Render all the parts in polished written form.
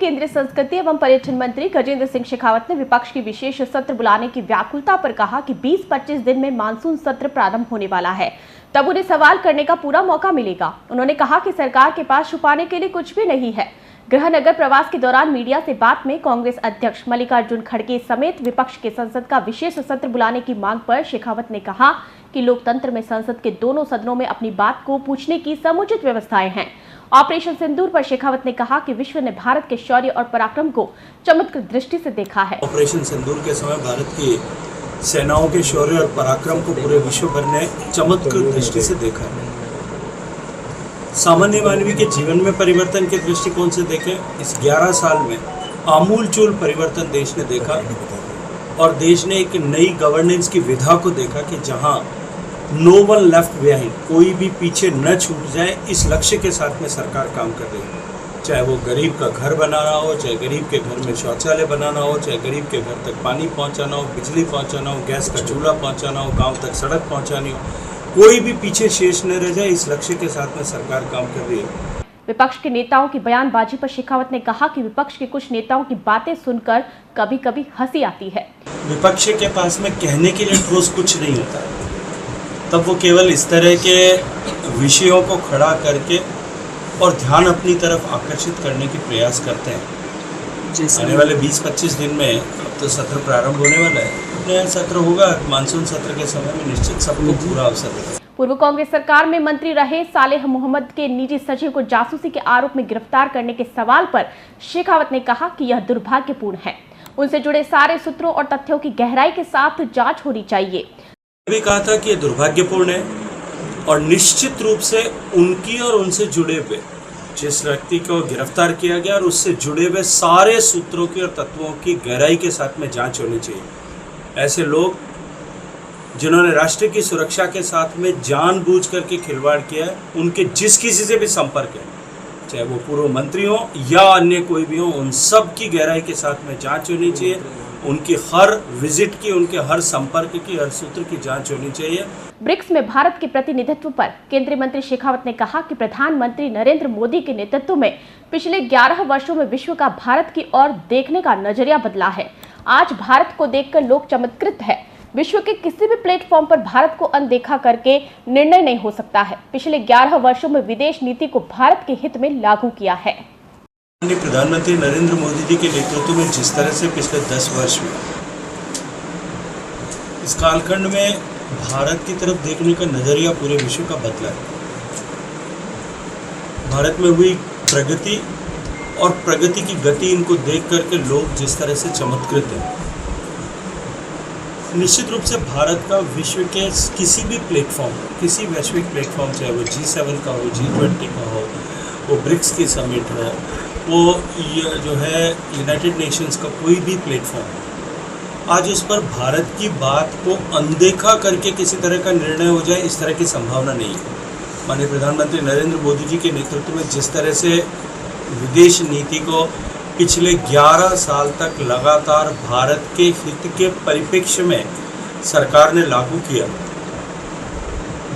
केंद्रीय संस्कृति एवं पर्यटन मंत्री गजेंद्र सिंह शेखावत ने विपक्ष की विशेष सत्र बुलाने की व्याकुलता पर कहा कि 20-25 दिन में मानसून सत्र प्रारंभ होने वाला है, तब उन्हें सवाल करने का पूरा मौका मिलेगा। उन्होंने कहा कि सरकार के पास छुपाने के लिए कुछ भी नहीं है। गृहनगर प्रवास के दौरान मीडिया से बात में कांग्रेस अध्यक्ष मल्लिकार्जुन खड़गे समेत विपक्ष के संसद का विशेष सत्र बुलाने की मांग पर शेखावत ने कहा कि लोकतंत्र में संसद के दोनों सदनों में अपनी बात को पूछने की समुचित व्यवस्थाएं हैं। ऑपरेशन सिंदूर पर शेखावत ने कहा कि विश्व ने भारत के शौर्य और पराक्रम को चमत्कृत दृष्टि से देखा है। ऑपरेशन सिंदूर के समय भारत की सेनाओं के शौर्य और पराक्रम को पूरे विश्व भर ने चमत्कृत दृष्टि से देखा है। सामान्य मानवी के जीवन में परिवर्तन के दृष्टिकोण से देखें, इस 11 साल में आमूलचूल परिवर्तन देश ने देखा और देश ने एक नई गवर्नेंस की विधा को देखा कि जहां नो वन लेफ्ट बिहाइंड, कोई भी पीछे न छूट जाए, इस लक्ष्य के साथ में सरकार काम कर रही है। चाहे वो गरीब का घर बनाना हो, चाहे गरीब के घर में शौचालय बनाना हो, चाहे गरीब के घर तक पानी पहुंचाना हो, बिजली पहुंचाना हो, गैस का चूल्हा पहुंचाना हो, गांव तक सड़क पहुंचानी हो, कोई भी पीछे शेष न रह जाए, इस लक्ष्य के साथ में सरकार काम कर रही है। विपक्ष के नेताओं की बयानबाजी पर शेखावत ने कहा कि विपक्ष के कुछ नेताओं की बातें सुनकर कभी कभी हंसी आती है। विपक्ष के पास में कहने के लिए ठोस कुछ नहीं होता, तब वो केवल इस तरह के विषयों को खड़ा करके और ध्यान अपनी तरफ आकर्षित करने की प्रयास करते हैं। आने वाले 20-25 दिन में अब तो सत्र प्रारंभ होने वाला है। नया सत्र होगा, मानसून सत्र के समय में निश्चित सबको पूरा अवसर देगा। पूर्व कांग्रेस सरकार में मंत्री रहे सालेह मोहम्मद के निजी सचिव को जासूसी के आरोप में गिरफ्तार करने के सवाल पर शेखावत ने कहा कि यह दुर्भाग्यपूर्ण है। उनसे जुड़े सारे सूत्रों और तथ्यों की गहराई के साथ जांच होनी चाहिए। भी कहा था कि यह दुर्भाग्यपूर्ण है और निश्चित रूप से उनकी और उनसे जुड़े हुए जिस व्यक्ति को गिरफ्तार किया गया और उससे जुड़े हुए सारे सूत्रों की और तत्वों की गहराई के साथ में जांच होनी चाहिए। ऐसे लोग जिन्होंने राष्ट्र की सुरक्षा के साथ में जानबूझ करके खिलवाड़ किया है, उनके जिस किसी से भी संपर्क है, चाहे वो पूर्व मंत्री हो या अन्य कोई भी हो, उन सब की गहराई के साथ में जांच होनी चाहिए। उनकी हर विजिट की, उनके हर संपर्क की, हर सूत्र की जांच होनी चाहिए। ब्रिक्स में भारत के प्रतिनिधित्व पर केंद्रीय मंत्री शेखावत ने कहा कि प्रधानमंत्री नरेंद्र मोदी के नेतृत्व में पिछले 11 वर्षों में विश्व का भारत की ओर देखने का नजरिया बदला है। आज भारत को देखकर लोग चमत्कृत है। विश्व के किसी भी प्लेटफॉर्म पर भारत को अनदेखा करके निर्णय नहीं हो सकता है। पिछले 11 वर्षों में विदेश नीति को भारत के हित में लागू किया है। प्रधानमंत्री नरेंद्र मोदी जी के नेतृत्व में जिस तरह से पिछले 10 वर्ष में इस कालखंड में भारत की तरफ देखने का नजरिया पूरे विश्व का बदला है। भारत में हुई प्रगति और प्रगति की गति, इनको देख करके लोग जिस तरह से चमत्कृत हैं। निश्चित रूप से भारत का विश्व के किसी भी प्लेटफॉर्म, किसी वैश्विक प्लेटफॉर्म, चाहे वो G7 का हो, G20 का हो, वो ब्रिक्स की समिट हो, वो जो है यूनाइटेड नेशंस का कोई भी प्लेटफॉर्म, आज उस पर भारत की बात को अनदेखा करके किसी तरह का निर्णय हो जाए, इस तरह की संभावना नहीं है। माननीय प्रधानमंत्री नरेंद्र मोदी जी के नेतृत्व में जिस तरह से विदेश नीति को पिछले 11 साल तक लगातार भारत के हित के परिप्रेक्ष्य में सरकार ने लागू किया,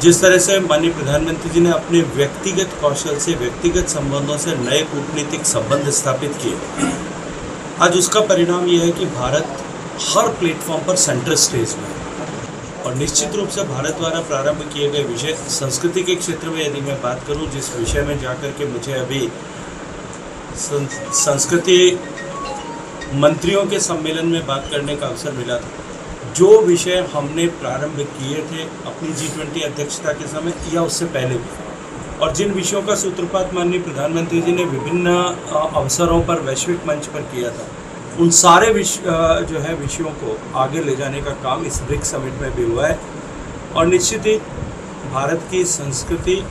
जिस तरह से माननीय प्रधानमंत्री जी ने अपने व्यक्तिगत कौशल से, व्यक्तिगत संबंधों से नए कूटनीतिक संबंध स्थापित किए, आज उसका परिणाम यह है कि भारत हर प्लेटफॉर्म पर सेंट्रल स्टेज में है। और निश्चित रूप से भारत द्वारा प्रारंभ किए गए विषय संस्कृति के क्षेत्र में यदि मैं बात करूं, जिस विषय में जाकर के मुझे अभी संस्कृति मंत्रियों के सम्मेलन में बात करने का अवसर मिला था, जो विषय हमने प्रारंभ किए थे अपनी G20 अध्यक्षता के समय या उससे पहले भी, और जिन विषयों का सूत्रपात माननीय प्रधानमंत्री जी ने विभिन्न अवसरों पर वैश्विक मंच पर किया था, उन सारे विषयों को आगे ले जाने का काम इस ब्रिक्स समिट में भी हुआ है। और निश्चित ही भारत की संस्कृति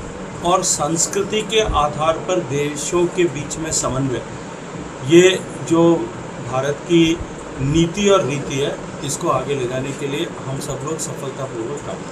और संस्कृति के आधार पर देशों के बीच में समन्वय, ये जो भारत की नीति और रीति है, इसको आगे ले जाने के लिए हम सब लोग सफलतापूर्वक काम करें।